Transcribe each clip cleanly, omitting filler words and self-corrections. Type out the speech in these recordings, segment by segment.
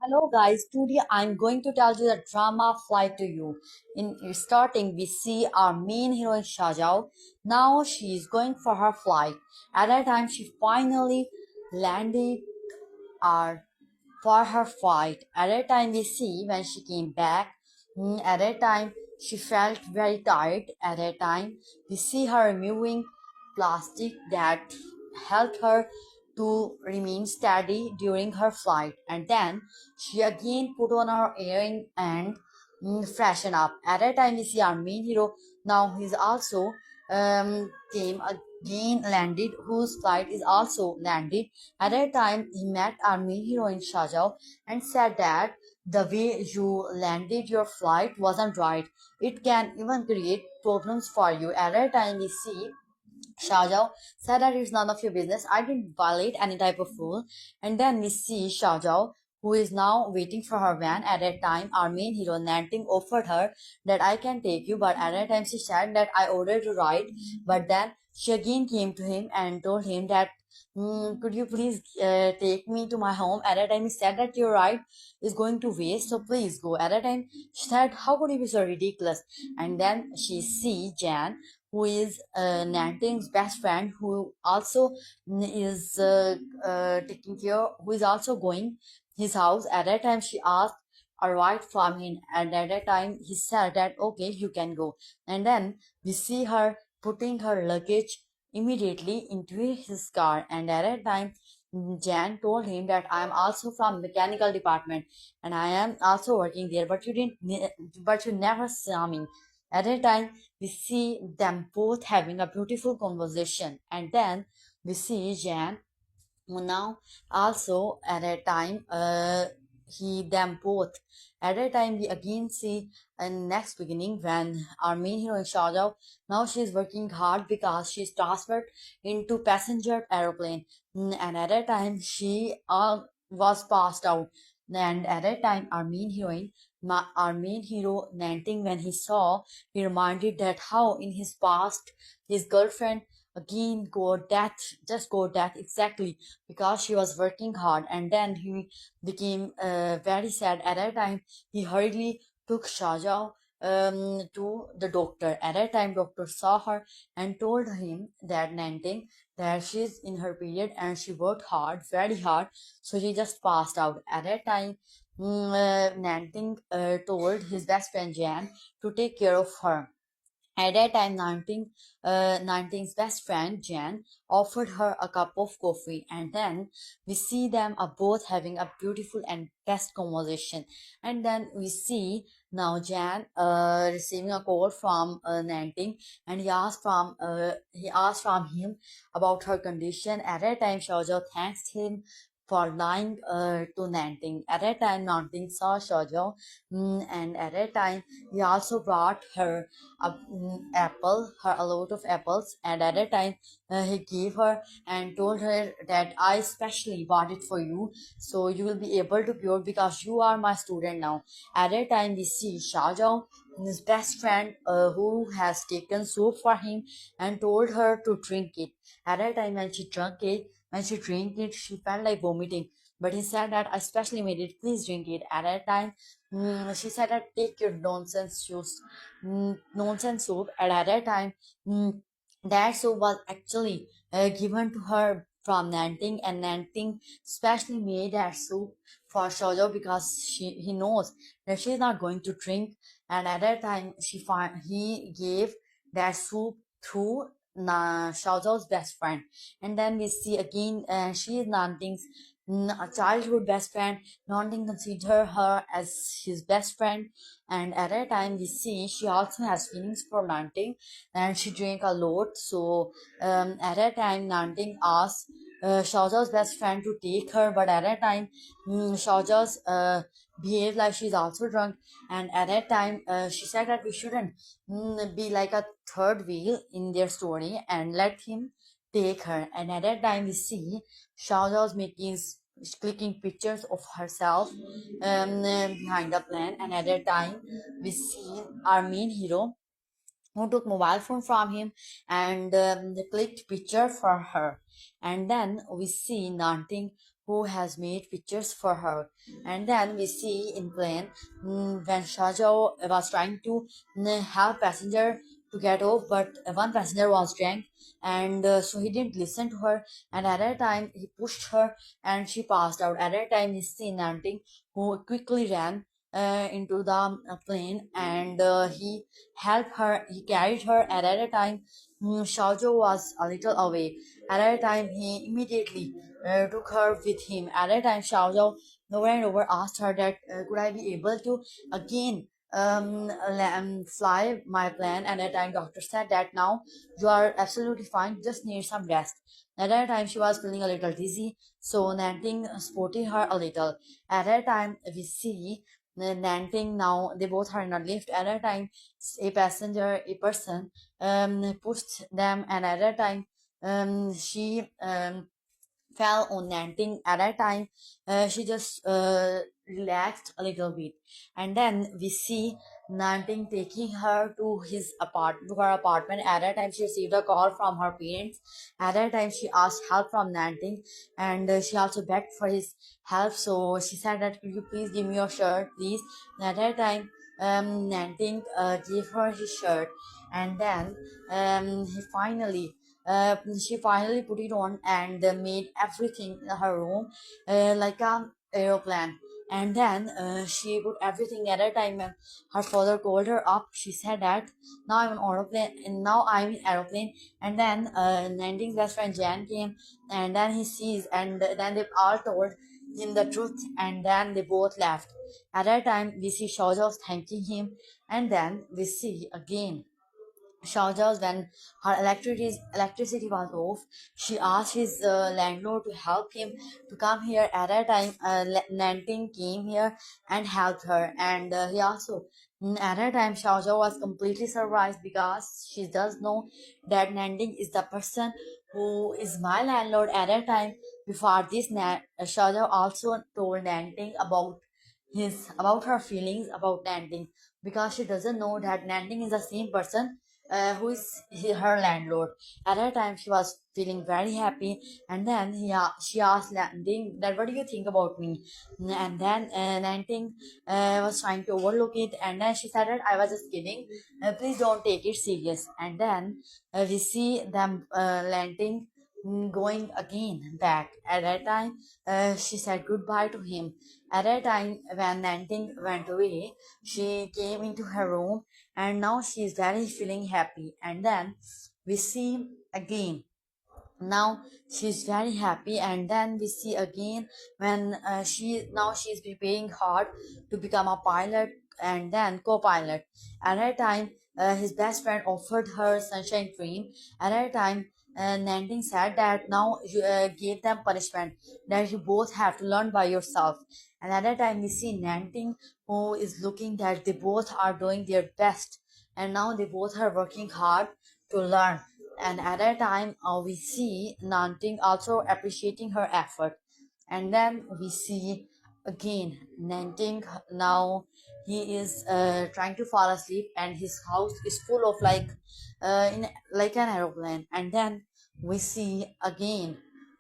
Hello guys, today I'm going to tell you the drama flight to you. In starting, we see our main heroine Shajao. Now she is going for her flight. At that time, she finally landed our for her flight. At that time, we see when she came back. At that time, she felt very tired. At that time, we see her removing plastic that helped her to remain steady during her flight. And then she again put on her earring and freshen up. At that time, we see our main hero. Now he's also came again landed, whose flight is also landed. At that time, he met our main heroine Shajao and said that the way you landed your flight wasn't right. It can even create problems for you. At that time, we see Shah said that it's none of your business. I didn't violate any type of rule. And then we see Shah, who is now waiting for her van. At that time, our main hero Nanting offered her that I can take you, but at that time she said that I ordered you ride. But then she again came to him and told him that could you please take me to my home? At that time, he said that your ride is going to waste, so please go. At that time, she said, how could you be so ridiculous? And then she see Jan, who is Nanting's best friend, who also is taking care, who is also going his house. At that time, she asked a ride from him, and at that time, he said that okay, you can go. And then we see her putting her luggage immediately into his car. And at that time, Jan told him that I am also from mechanical department and I am also working there, but but you never saw me. At that time, we see them both having a beautiful conversation, and then we see Jan now also at a time he them both at a time we again see in next beginning when our main heroine Shajao, now she's working hard because she's transferred into passenger aeroplane. And at a time she was passed out. And at that time our main heroine, our main hero Nanting, when he saw, he reminded that how in his past his girlfriend again got death exactly because she was working hard. And then he became very sad. At that time, he hurriedly took Shahjahan to the doctor. At that time, doctor saw her and told him that Nanting, that she's in her period and she worked hard, very hard, so she just passed out. At that time, Nanting told his best friend Jan to take care of her. At that time, Nanting's best friend Jan offered her a cup of coffee, and then we see them are both having a beautiful and best conversation. And then we see now Jan receiving a call from Nanting, and he asked from him about her condition. At that time, Shauja thanks him for lying to Nanting. At that time, Nanting saw Shauja, and at that time, he also brought her a lot of apples. And at that time, he gave her and told her that I specially bought it for you, so you will be able to cure because you are my student now. At that time, we see Shahjahan, his best friend, who has taken soup for him and told her to drink it. At that time, when she drank it, she felt like vomiting. But he said that I specially made it. Please drink it. At that time, she said that take your nonsense juice, nonsense soup. And at that time, that soup was actually given to her from Nanting, and Nanting specially made that soup for Shoujo because he knows that she's not going to drink. And at that time, he gave that soup through Shoujo's best friend. And then we see again, she is Nanting's a childhood best friend. Nanting consider her as his best friend, and at that time we see she also has feelings for Nanting, and she drank a lot. So at that time Nanting asked Shaoja's best friend to take her, but at that time Shaoja's behaved like she's also drunk. And at that time she said that we shouldn't be like a third wheel in their story and let him take her. And at that time we see Shaoja's making clicking pictures of herself behind the plan. And at that time we see our main hero who took mobile phone from him and clicked picture for her. And then we see Nanting, who has made pictures for her. And then we see in plane when Shahjahan was trying to help passenger to get off, but one passenger was drunk, and so he didn't listen to her. And at that time, he pushed her, and she passed out. At that time, he seen Nanting, who quickly ran into the plane, and he helped her. He carried her. At that time, Shahjahan was a little away. At that time, he immediately took her with him. At that time, Xiaozhou over and over asked her that could I be able to again fly my plane. And at that time, doctor said that now you are absolutely fine, just need some rest. At that time, she was feeling a little dizzy, so Nanting supported her a little. At that time, we see Nanting now, they both are in a lift. At that time, a person pushed them, and at that time, she fell on Nanting. At that time, she just relaxed a little bit, and then we see Nanting taking her to her apartment. At that time, she received a call from her parents. At that time, she asked help from Nanting, and she also begged for his help. So she said that could you please give me your shirt, please. And at that time, Nanting gave her his shirt, and then she finally put it on and made everything in her room like an aeroplane. And then she put everything. At a time when her father called her up, she said that now I'm an aeroplane, and now I'm in aeroplane. And then Nanding's best friend Jan came, and then he sees, and then they all told him the truth, and then they both left. At that time, we see Shahjahan thanking him, and then we see again Shahjahan, when her electricity was off, she asked his landlord to help him to come here. At that time, Nanting came here and helped her, and he also. At that time, Shahjahan was completely surprised because she does know that Nanting is the person who is my landlord. At that time, before this, Shahjahan also told Nanting about her feelings about Nanting, because she doesn't know that Nanting is the same person who is her landlord. At that time, she was feeling very happy, and then she asked Nanting that what do you think about me? And then Nanting was trying to overlook it, and then she said that I was just kidding. Please don't take it serious. And then we see them Nanting going again back. At that time, she said goodbye to him. At that time, when Nanting went away, she came into her room, and now she is very feeling happy. And then we see again, now she's very happy. And then we see again when she's preparing hard to become a pilot and then co-pilot. At that time, his best friend offered her sunshine dream. At that time, Nanting said that now you gave them punishment, that you both have to learn by yourself. And at that time, we see Nanting, who is looking that they both are doing their best, and now they both are working hard to learn. And at that time, we see Nanting also appreciating her effort. And then we see again Nanting, now he is trying to fall asleep, and his house is full of in like an aeroplane. And then we see again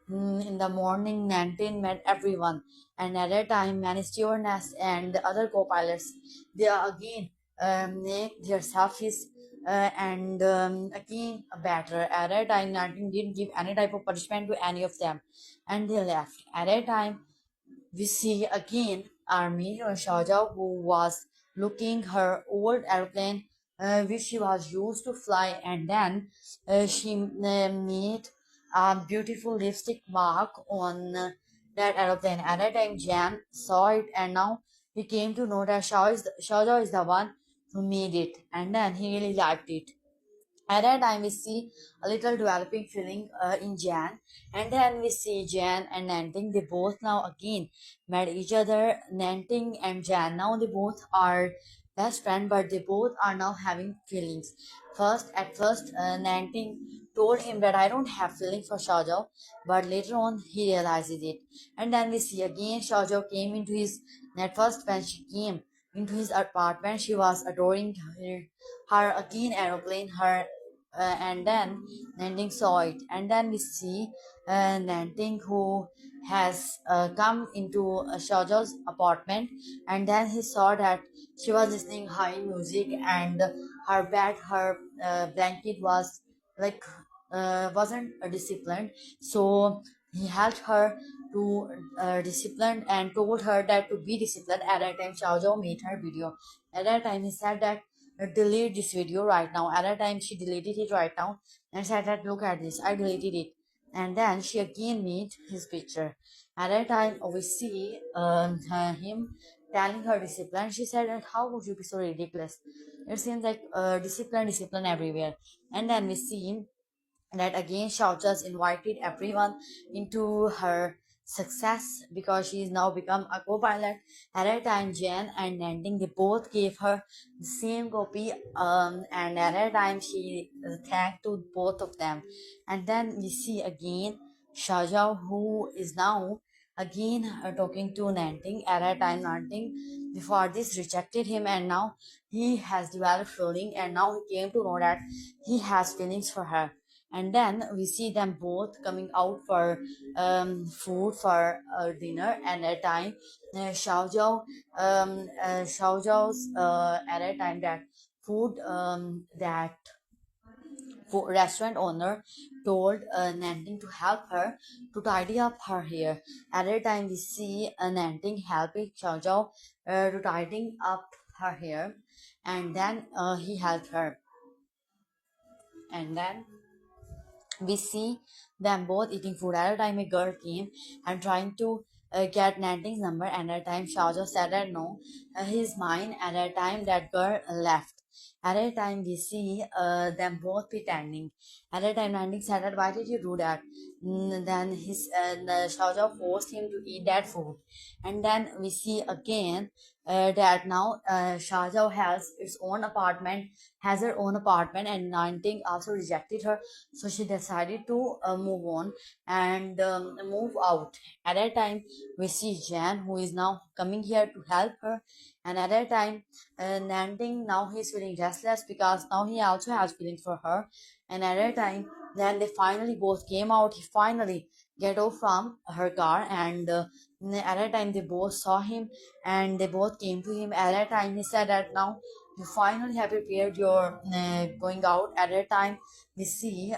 in the morning Nanting met everyone, and at that time many stewardess and the other co-pilots, they are again make their selfies and again better. At that time, Nanting didn't give any type of punishment to any of them, and they left. At that time, we see again Army Shahjahan, who was looking her old airplane which she was used to fly, and then she made a beautiful lipstick mark on that aeroplane. At that time, Jan saw it, and now he came to know that Shahjahan is the one who made it, and then he really liked it. At that time, we see a little developing feeling in Jan, and then we see Jan and Nanting. They both now again met each other. Nanting and Jan, now they both are best friends, but they both are now having feelings. At first, Nanting told him that I don't have feelings for Shahjahan, but later on he realizes it. And then we see again Shahjahan came into his. At first, when she came into his apartment, she was adoring her again aeroplane, her and then Nanting saw it, and then we see Nanting who has come into Shaja's apartment, and then he saw that she was listening high music, and her bed, her blanket was like wasn't disciplined, so he helped her to discipline and told her that to be disciplined. At that time, Xiaozhou made her video. At that time, he said that delete this video right now. At that time, she deleted it right now and said that look at this, I deleted it. And then she again made his picture. At that time, we see him telling her discipline. She said that how would you be so ridiculous? It seems like discipline everywhere. And then we see that again Shaujas invited everyone into her success because she is now become a co-pilot. At that time, Jen and Nanding, they both gave her the same copy, and at that time she thanked to both of them. And then we see again Shahjao, who is now again talking to Nanting. At that time, Nanting before this rejected him, and now he has developed feeling, and now he came to know that he has feelings for her. And then we see them both coming out for food for dinner. And at a time Xiao Zhao's at a time that food that restaurant owner told Nanting to help her to tidy up her hair. At a time we see Nanting helping Xiao Zhao to tidying up her hair, and then he helped her. And then we see them both eating food. At a time, a girl came and trying to get Nanting's number. And at a time, Shahja said that no, he's mine. At a time, that girl left. At a time, we see them both pretending. At a time, Nanting said that why did you do that? Then Shahja forced him to eat that food. And then we see again that now Shah Jahan has her own apartment, and Nanting also rejected her, so she decided to move on and move out. At that time, we see Jan, who is now coming here to help her. And at that time, Nanting now he's feeling restless because now he also has feelings for her. And at that time, then they finally both came out. He finally get off from her car, and at that time they both saw him, and they both came to him. At that time, he said that now you finally have prepared your going out. At that time, we see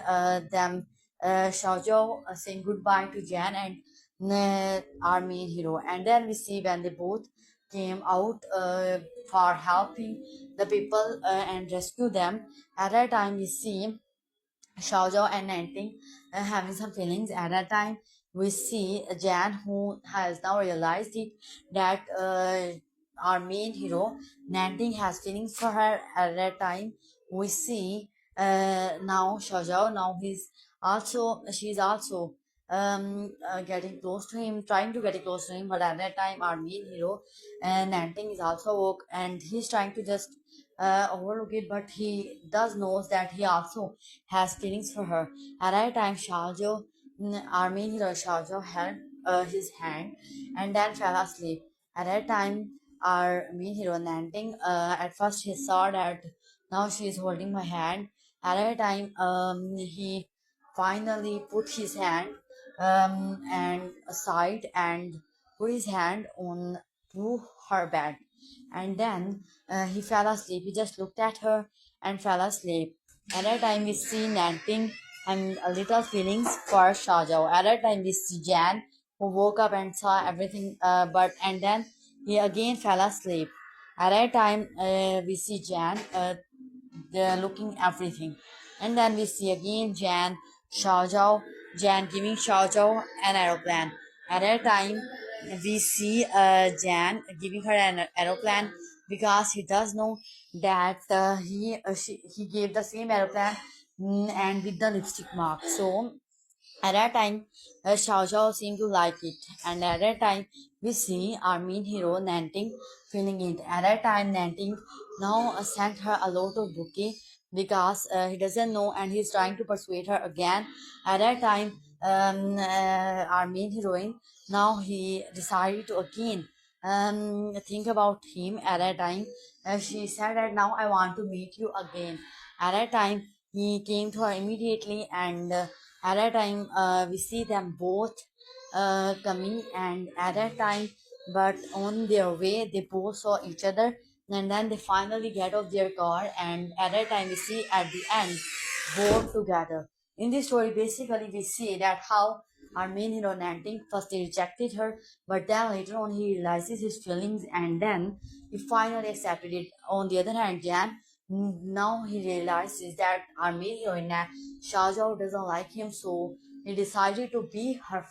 them Xiaozhou saying goodbye to Jan and our main hero. And then we see when they both came out for helping the people and rescue them. At that time, we see Xiaozhou and Nanting having some feelings. At that time, we see Jan, who has now realized it, that our main hero Nanting has feelings for her. At that time, we see now Xiaozhou, now she's also getting close to him, trying to get close to him. But at that time, our main hero Nanting is also woke, and he's trying to just overlook it, but he does knows that he also has feelings for her. At that time, Shahjo, army hero Shahjo held his hand and then fell asleep. At that time, our main hero Nanting, at first he saw that now she is holding my hand. At that time, he finally put his hand and aside and put his hand on to her bed, and then he fell asleep. He just looked at her and fell asleep. At that time, we see Nanting and a little feelings for Shahjao. At that time, we see Jan, who woke up and saw everything, and then he again fell asleep. At that time, we see Jan they're looking everything. And then we see again Jan giving Xiao Zhao an aeroplane. At that time, we see Jan giving her an aeroplane because he does know that he gave the same aeroplane, and with the lipstick mark. So at that time, Xiao Zhao seemed to like it, and at that time, we see our main hero Nanting feeling it. At that time, Nanting now sent her a lot of bouquet because he doesn't know, and he's trying to persuade her again. At that time, our main heroine now he decided to again think about him. At that time, she said that now I want to meet you again. At that time, he came to her immediately, and at that time we see them both coming, and at that time, but on their way they both saw each other, and then they finally get off their car, and at that time we see at the end both together. In this story, basically we see that how our main hero Nanting first he rejected her, but then later on he realizes his feelings, and then he finally accepted it. On the other hand, Jan, now he realizes that our main heroine Shah Jahan doesn't like him, so he decided to be her